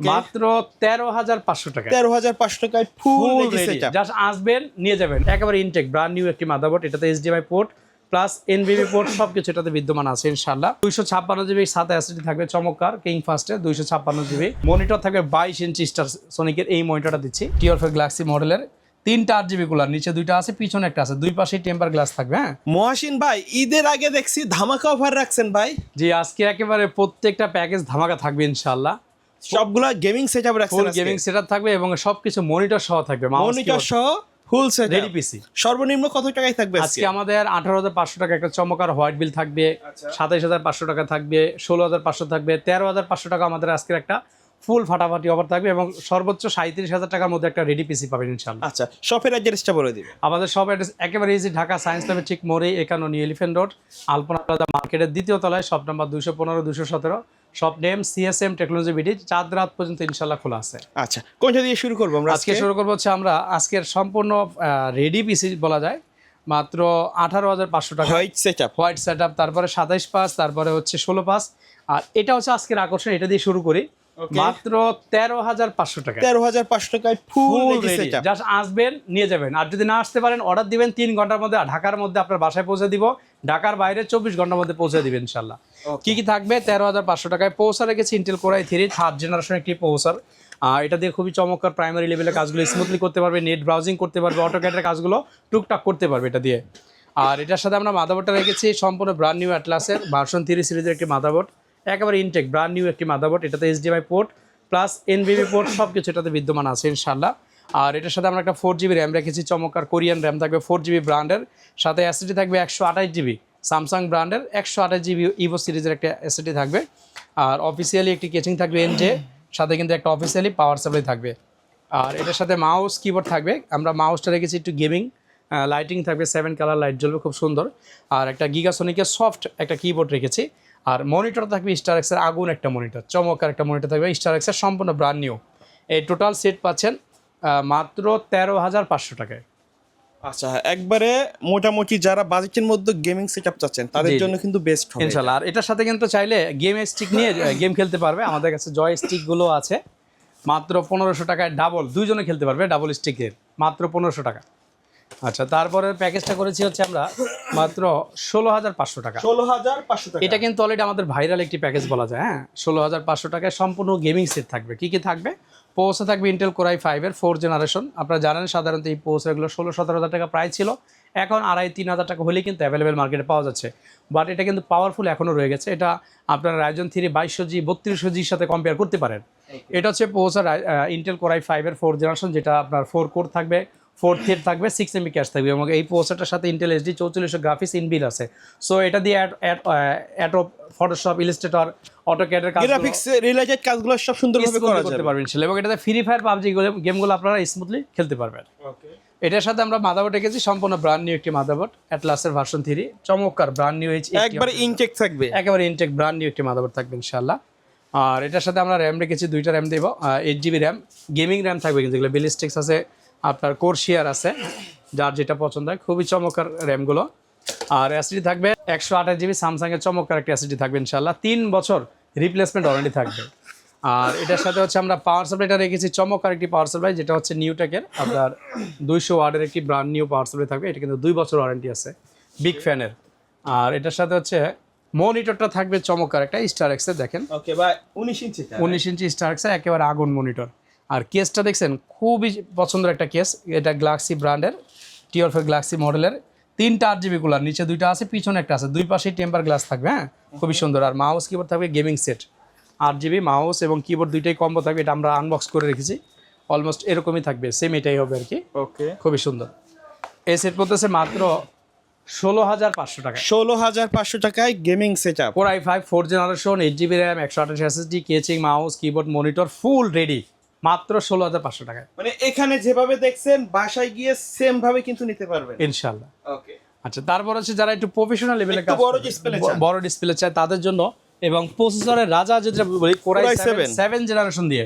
মাত্র 13,500 টাকা। 13,500 টাকায় ফুল সেটআপ। জাস্ট আসবেন নিয়ে যাবেন। একেবারে ইনটেক ব্র্যান্ড নিউ একটি মাদারবোর্ড। এটাতে এইচডিএমআই পোর্ট প্লাস এনবিবি পোর্ট সবকিছু এটাতে বিদ্যমান আছে ইনশাআল্লাহ। 256 জিবি সাথে এসএসডি থাকবে চমৎকার কিং ফাস্টে 256 জিবি। মনিটর থাকবে 22 ইঞ্চি স্টার সোনিকের এই মনিটরটা দিচ্ছি। টিওরফের গ্যালাক্সি মডেলের 3টা 8GB কুলার, নিচে 2টা আছে পিছনে একটা আছে, দুই পাশেই টেম্পার গ্লাস থাকবে। হ্যাঁ মহাসিন ভাই, ঈদের আগে দেখছি ধামাকা অফার রাখছেন ভাই। জি, আজকে একেবারে প্রত্যেকটা প্যাকেজ ধামাকা থাকবে ইনশাআল্লাহ। সবগুলা গেমিং সেটআপ রাখছেন, ফুল গেমিং সেটআপ থাকবে এবং সবকিছু মনিটর সহ থাকবে, মনিটর সহ ফুল সেটআপ রেডি পিসি। সর্বনিম্ন কত টাকায় থাকবে আজকে আমাদের 18,500 টাকা একটা চমৎকার হোয়াইট বিল থাকবে, 27,500 টাকা থাকবে, 16,500 থাকবে, 13,500 টাকা আমাদের আজকের একটা ফুল ফাটাফাটি অফার থাকবে এবং সর্বোচ্চ 37,000 টাকার মধ্যে একটা রেডি পিসি পাবেন ইনশাআল্লাহ। আচ্ছা, শপের অ্যাড্রেসটা বলে দিবেন। আমাদের শপ অ্যাড্রেস একেবারে ইজি, ঢাকা সায়েন্স ল্যাবের ঠিক মোড়ে 51 নিউ এলিফ্যান্ট রোড, আলপনা প্লাজা মার্কেটের দ্বিতীয় তলায়, shop number 215 217, shop name CSM technology BD. চাঁদ রাত পর্যন্ত ইনশাআল্লাহ খোলা আছে। আচ্ছা, কোনটা দিয়ে শুরু করব আমরা? আজকে শুরু করবো হচ্ছে আমরা আজকের সম্পূর্ণ রেডি পিসি বলা যায়, মাত্র 18,500 টাকা হোয়াইট সেটআপ, তারপরে 27/5, তারপরে হচ্ছে 16/5, আর এটা হচ্ছে আজকের আকর্ষণ। এটা দিয়ে শুরু করি মাত্র 13,500 টাকা। 13,500 টাকায় ফুল সেটআপ। জাস্ট আসবেন নিয়ে যাবেন, আর যদি না আসতে পারেন অর্ডার দিবেন 3 ঘন্টার মধ্যে, ঢাকার মধ্যে আপনার বাসায় পৌঁছে দিব, ঢাকার বাইরে 24 ঘন্টার মধ্যে পৌঁছে দিবেন ইনশাআল্লাহ। কি কি থাকবে 13,500 টাকায়? প্রসেসর রেখেছি Intel core i3 third generation একটি প্রসেসর। এটা দিয়ে খুবই চমৎকার প্রাইমারি লেভেলের কাজগুলো স্মুথলি করতে পারবে, নেট ব্রাউজিং করতে পারবে, অটোক্যাডের কাজগুলো টুকটাক করতে পারবে এটা দিয়ে। আর এটার সাথে আমরা মাদারবোর্ডটা রেখেছি সম্পূর্ণ ব্র্যান্ড নিউ অ্যাটলাসের ভার্সন 3 সিরিজের একটি মাদারবোর্ড, একেবারে ইনটেক ব্র্যান্ড নিউ একটি মাদারবোর্ড। এটাতে এইচডিএমআই পোর্ট প্লাস এনবিবি পোর্ট সবকিছু এটাতে বিদ্যমান আছে ইনশাআল্লাহ। আর এটার সাথে আমরা একটা 4GB র্যাম রেখেছি, চমৎকার কোরিয়ান র্যাম থাকবে 4GB ব্র্যান্ডের, সাথে এসএসডি থাকবে 128GB স্যামসাং ব্র্যান্ডের 128GB ইভো সিরিজের একটা এসএসডি থাকবে। আর অফিসিয়ালি একটি কেচিং থাকবে এনজে, সাথে কিন্তু একটা অফিসিয়ালি পাওয়ার সাপ্লাই থাকবে। আর এটার সাথে মাউস কিবোর্ড থাকবে। আমরা মাউসটা রেখেছি একটু গেমিং, লাইটিং থাকবে 7 কালার লাইট জ্বলবে খুব সুন্দর। আর একটা গিগাসোনিকের সফট একটা কিবোর্ড রেখেছি। আর মনিটর থাকবে স্টারএক্সের আগুন একটা মনিটর, চমৎকার একটা মনিটর থাকবে স্টারএক্সের সম্পূর্ণ ব্র্যান্ড নিউ। এই টোটাল সেট পাচ্ছেন মাত্র 13,500 টাকায়। আচ্ছা, একবারে মোটামুটি যারা বাজেটের মধ্যে গেমিং সেটআপ চাচ্ছেন তাদের জন্য কিন্তু বেস্ট হবে ইনশাআল্লাহ। আর এটার সাথে কিন্তু চাইলে গেম স্টিক নিয়ে গেম খেলতে পারবে, আমাদের কাছে জয় স্টিকগুলো আছে মাত্র 1500 টাকায়, ডাবল দুইজনে খেলতে পারবে ডাবল স্টিকের, মাত্র 1500 টাকা। আচ্ছা, তারপরে প্যাকেজটা করেছি হচ্ছে আমরা মাত্র 16,500 টাকা। 16,500 টাকা। এটা কিন্তু অলরেডি আমাদের ভাইরাল একটি প্যাকেজ বলা যায়। হ্যাঁ, 16,500 টাকায় সম্পূর্ণ গেমিং সেট থাকবে। কি কি থাকবে? পোসে থাকবে ইন্টেল কোর i5 এর 4 জেনারেশন। আপনারা জানেন সাধারণত এই পোসেগুলো 16-17 টাকা প্রায় ছিল, এখন 2,500-3,000 টাকা হলেই কিন্তু অ্যাভেলেবেল মার্কেটে পাওয়া যাচ্ছে। বাট এটা কিন্তু পাওয়ারফুল এখনও রয়ে গেছে। এটা আপনার রাইজন 3 2200G 3200Gর সাথে কম্পেয়ার করতে পারেন। এটা হচ্ছে পোসের ইন্টেল কোর i5 এর 4 জেনারেশন, যেটা আপনার 4 কোর থাকবে, 4 থ্রেড থাকবে, 6 MB ক্যাশ থাকবে এবং এই প্রসেসরটার সাথে ইন্টেল HD 4400 গ্রাফিক্স ইনবিল আছে। সো এটা দিয়ে অ্যাডোব ফটোশপ, ইলাস্ট্রেটর, অটোক্যাডের কাজ, গ্রাফিক্স রিলেটেড কাজগুলো সব সুন্দরভাবে করা করতে পারবেন ইনশাআল্লাহ। এবং এটাতে ফ্রি ফায়ার পাবজি গেমগুলো আপনারা স্মুথলি খেলতে পারবেন। ওকে, এটার সাথে আমরা মাদারবোর্ড রেখেছি সম্পূর্ণ ব্র্যান্ড নিউ একটি মাদারবোর্ড, অ্যাটলাসের ভার্সন 3, চমৎকার ব্র্যান্ড নিউ একবারে ইনটেক থাকবে, একেবারে ইনটেক ব্র্যান্ড নিউ একটি মাদারবোর্ড থাকবে ইনশাআল্লাহ। আর এটার সাথে আমরা র্যাম রেখেছি 2টা র্যাম দেবো, 8GB র্যাম, গেমিং র্যাম থাকবে কিন্তু এগুলো বেলিস্টিক্স আছে, আপনার কোরশিয়ার আছে, যার যেটা পছন্দ হয়, খুবই চমৎকার র্যামগুলো। আর এসএসডি থাকবে 128GB স্যামসাংয়ের চমৎকার একটা এসএসডি থাকবে ইনশাআল্লাহ, 3 বছর রিপ্লেসমেন্ট ওয়ারেন্টি থাকবে। আর এটার সাথে হচ্ছে আমরা পাওয়ার সাপ্লাইটা রেখেছি চমৎকার একটি পাওয়ার সাপ্লাই, যেটা হচ্ছে নিউটেকের আপনার 200 ওয়াটের একটি ব্র্যান্ড নিউ পাওয়ার সাপ্লাই থাকবে। এটা কিন্তু 2 বছর ওয়ারেন্টি আছে বিগ ফ্যানের। আর এটার সাথে হচ্ছে মনিটরটা থাকবে চমৎকার একটা স্টারএক্সের, দেখেন ওকে ভাই 19 ইঞ্চি স্টারএক্সের একেবারে আগুন মনিটর। আর কেসটা দেখছেন খুবই পছন্দের একটা কেস, এটা গ্যালাক্সি ব্র্যান্ডের, টিওরফের গ্যালাক্সি মডেলের, 3টা 8GB কুলার, নিচে 2টা আছে পিছনে একটা আছে, দুই পাশেই টেম্পার গ্লাস থাকবে। হ্যাঁ, খুবই সুন্দর। আর মাউস কিবোর্ড থাকবে গেমিং সেট, 8GB মাউস এবং কিবোর্ড দুইটাই কম্বো থাকবে। এটা আমরা আনবক্স করে রেখেছি, অলমোস্ট এরকমই থাকবে, সেম এটাই হবে আর কি। ওকে, খুবই সুন্দর। এই সেট করতেছে মাত্র 16,500 টাকা। 16,500 টাকায় gaming setup, core i5 4 generation, 8GB RAM, 128 SSD, caching, mouse, keyboard, monitor full ready, মাত্র 16,500 টাকায়। মানে এখানে যেভাবে দেখছেন বাসায় গিয়ে সেম ভাবে কিন্তু নিতে পারবেন ইনশাআল্লাহ। ওকে, আচ্ছা, তারপর হচ্ছে যারা একটু প্রফেশনাল লেভেলে কাজ বড় ডিসপ্লে চায় তাদের জন্য, এবং প্রসেসরের রাজা যেটা বলি কোর i7 7 জেনারেশন দিয়ে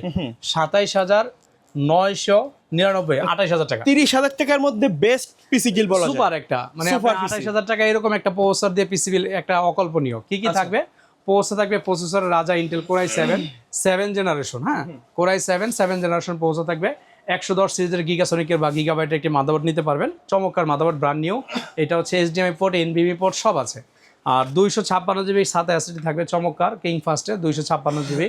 27,999, 28,000 টাকা, 30,000 টাকার মধ্যে বেস্ট পিসি ডিল বলা যায়। সুপার একটা, মানে 28,000 টাকা এরকম একটা প্রসেসর দিয়ে পিসি বিল একটা অকল্পনীয়। কি কি থাকবে? প্রসেসর থাকবে প্রসেসর রাজা ইন্টেল কোর i7 7 জেনারেশন, হ্যাঁ কোর i7 7 জেনারেশন প্রসেসর থাকবে। 110 সিরিজের গিগাসনিকের বা গিগাবাইটের একটি মাদারবোর্ড নিতে পারবেন, চমৎকার মাদারবোর্ড, ব্র্যান্ড নিউ। এটা হচ্ছে HDMI পোর্ট, NVMe পোর্ট সব আছে। আর 256 জিবি সাথে অ্যাসিডি থাকবে, চমৎকার কিং ফাস্টে 256 জিবি।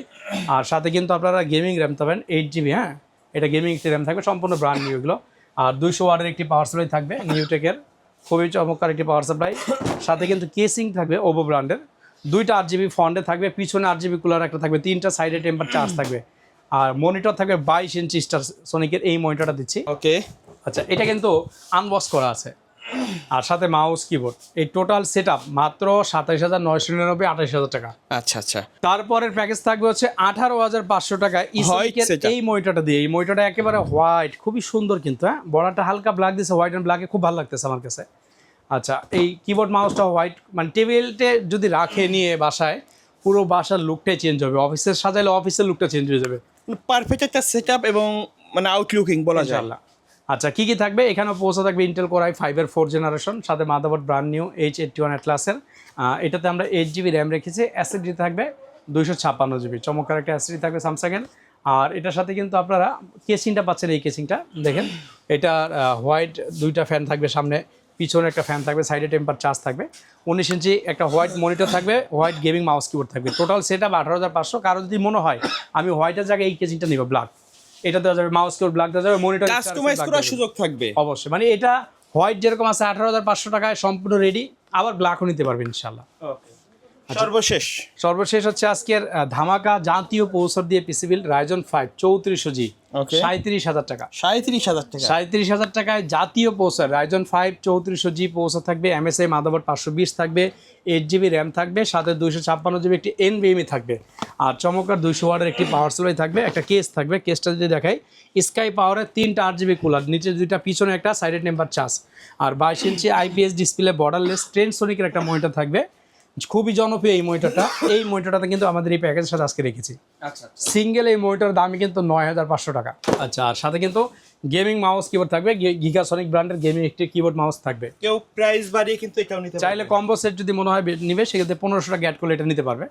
আর সাথে কিন্তু আপনারা গেমিং র্যাম পাবেন 8 জিবি, হ্যাঁ এটা গেমিং একটি র্যাম থাকবে, সম্পূর্ণ ব্র্যান্ড নিউ এগুলো। আর 200 ওয়াটের একটি পাওয়ার সাপ্লাই থাকবে নিউটেকের, খুবই চমৎকার একটি পাওয়ার সাপ্লাই। সাথে কিন্তু কেসিং থাকবে ওভো ব্র্যান্ডের, 2টা 8 জিবি ফন্টে থাকবে, পিছনে 8 জিবি কুলার একটা থাকবে, 3টা সাইডে টেম্পার চার্জ থাকবে। আর মনিটর থাকবে 22 ইঞ্চি স্টার সোনিকের, এই মনিটরটা দিচ্ছি। ওকে, আচ্ছা এটা কিন্তু আনবক্স করা আছে। আর সাথে মাউস কিবোর্ড, এই টোটাল সেট আপ মাত্র 27,999 28,000 টাকা। আচ্ছা আচ্ছা। তারপরের প্যাকেজ থাকবে হচ্ছে 18,500 টাকা ইসোনিকের এই মনিটরটা দিয়ে। এই মনিটরটা একেবারে হোয়াইট, খুবই সুন্দর কিন্তু, হ্যাঁ বর্ডারটা হালকা ব্ল্যাক দিয়েছে, হোয়াইট অ্যান্ড ব্ল্যাকে খুব ভালো লাগতেছে আমার কাছে। আচ্ছা এই কিবোর্ড মাউসটা হোয়াইট, মানে টেবিলতে যদি রাখে নিয়ে বাসায়, পুরো বাসার লুকটাই চেঞ্জ হবে, অফিসের সাজাইলে অফিসের লুকটা চেঞ্জ হয়ে যাবে, পারফেক্ট একটা সেটআপ এবং মানে আউটলুকিং বলা যায়। ইনশাআল্লাহ। আচ্ছা কি কি থাকবে এখানেও পৌঁছে থাকবে ইন্টেল কোর i5 এর 4 জেনারেশন, সাথে মাদারবোর্ড ব্র্যান্ড নিউ H81 অ্যাটলাসের। এটাতে আমরা 8 জিবি র্যাম রেখেছি, এসএসডি থাকবে 256 জিবি, চমৎকার একটা এসএসডি থাকবে স্যামসাংয়ের। আর এটার সাথে কিন্তু আপনারা কেসিংটা পাচ্ছেন, এই কেসিংটা দেখেন, এটা হোয়াইট 2টা ফ্যান থাকবে সামনে, পিছনে একটা ফ্যান থাকবে, সাইডে টেম্পার চার্জ থাকবে, 19 ইঞ্চি একটা হোয়াইট মনিটর থাকবে, হোয়াইট গেমিং মাউস কিবোর্ড থাকবে। Total set up 18,500। কারো যদি মনে হয় আমি হোয়াইটের জায়গায় এই কেসিংটা নিব, ব্ল্যাক, এটা দেওয়া যাবে, মাউস কিবোর্ড ব্ল্যাক দেওয়া যাবে, মনিটর কাস্টমাইজ করার সুযোগ থাকবে অবশ্যই। মানে এটা হোয়াইট যেরকম আছে 18,500 টাকায় সম্পূর্ণ রেডি, আবার ব্ল্যাকও নিতে পারবেন ইনশাআল্লাহ। সর্বশেষ হচ্ছে আজকের ধামাকা জাতীয় প্রসেসর দিয়ে পিসি বিল্ড Ryzen 5 3400G, 37,000 টাকা। 37,000 টাকা, 37,000 টাকায় জাতীয় প্রসেসর Ryzen 5 3400G প্রসেসর থাকবে, MSI মাদারবোর্ড 520 থাকবে, 8 জিবি র্যাম থাকবে, সাথে 256 জিবি একটি NVMe থাকবে। আর চমৎকার 200 ওয়াটের একটি পাওয়ার সাপ্লাই থাকবে, একটা কেস থাকবে, কেসটা যদি দেখাই স্কাই পাওয়ারের 3টা 8 জিবি কুলার, নিচে 2টা, পিছনে একটা, সাইডে টেম্পার চার্জ। আর 22 ইঞ্চি IPS ডিসপ্লে বর্ডারলেস ট্রেন্ডসোনিকের একটা মনিটর থাকবে, খুবই জনপ্রিয় এই মনিটরটা। এই মনিটরটাতে কিন্তু আমাদের এই প্যাকেজের সাথে আজকে রেখেছি। আচ্ছা সিঙ্গেল এই মনিটরের দামই কিন্তু 9,500 টাকা। আচ্ছা আর সাথে কিন্তু গেমিং মাউস কিবোর্ড থাকবে, গিগাসনিক ব্র্যান্ডের গেমিং একটি কিবোর্ড মাউস থাকবে। কেউ প্রাইস বাড়িয়ে কিন্তু এটাও নিতে পারবে, চাইলে কম্বো সেট যদি মনে হয় নিবে, সেক্ষেত্রে 1,500 টাকা অ্যাড করলে এটা নিতে পারবে।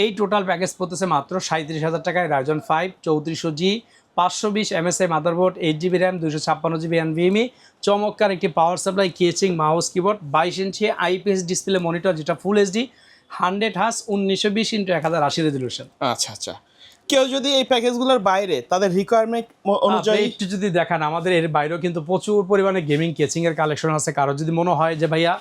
এই টোটাল প্যাকেজ পড়তেছে মাত্র 37,000 টাকায়। Ryzen 5 3400G 520 MSI motherboard, 8 GB RAM, 256 GB NVMe, চমৎকার একটি পাওয়ার সাপ্লাই, কেচিং, মাউস কিবোর্ড, 22 ইঞ্চি IPS ডিসপ্লে মনিটর যেটা ফুল HD 100 হার্জ 1920x1080 রেজলিউশন। আচ্ছা আচ্ছা। কেউ যদি এই প্যাকেজগুলোর বাইরে তাদের রিকোয়ারমেন্ট অনুযায়ী একটু যদি দেখান, আমাদের এর বাইরেও কিন্তু প্রচুর পরিমাণে গেমিং কেচিং এর কালেকশন আছে। কারো যদি মনে হয় যে ভাইয়া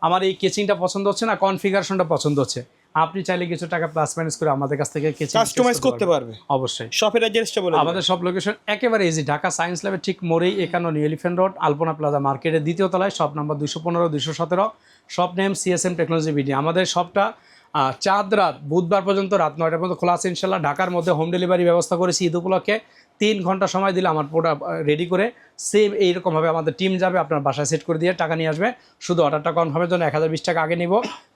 আমার এই কেচিংটা পছন্দ হচ্ছে না, কনফিগারেশনটা পছন্দ হচ্ছে, আপনি চাইলে কিছু টাকা প্লাস মাইনাস করে আমাদের কাছ থেকে কেচিং কাস্টমাইজ করতে পারবে। অবশ্যই। শপের অ্যাড্রেসটা বলে আমাদের সব লোকেশন একেবারে ইজি, ঢাকা সায়েন্স ল্যাবের ঠিক মোড়েই 51 নিউ এলিফ্যান্ট রোড, আলপনা প্লাজা মার্কেটের 2য় তলায়, shop number 215 217, shop name CSM technology BD. আমাদের শপটা চাঁদ রাত বুধবার পর্যন্ত রাত 9টা পর্যন্ত খোলা আছে ইনশাল্লাহ। ঢাকার মধ্যে হোম ডেলিভারি ব্যবস্থা করেছি, ঈদ উপলক্ষে 3 ঘন্টা সময় দিলে আমার প্রোডাক্ট রেডি করে সেম এইরকমভাবে আমাদের টিম যাবে, আপনার বাসায় সেট করে দিয়ে টাকা নিয়ে আসবে। শুধু অর্ডারটা কনফার্মের জন্য 1,020 টাকা আগে নিব।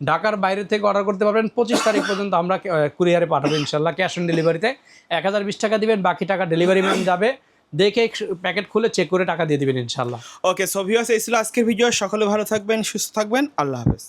ঢাকার বাইরে থেকে অর্ডার করতে পারবেন, 25 তারিখ পর্যন্ত আমরা কুরিয়ারে পাঠাবো ইনশাল্লাহ। ক্যাশ অন ডেলিভারিতে 1,020 টাকা দিবেন, বাকি টাকা ডেলিভারি ম্যান যাবে, দেখে প্যাকেট খুলে চেক করে টাকা দিয়ে দিবেন ইনশাল্লাহ। ওকে, সো ভিউয়ার্স এই ছিল আজকের ভিডিও। সকলে ভালো থাকবেন, সুস্থ থাকবেন, আল্লাহ হাফেজ।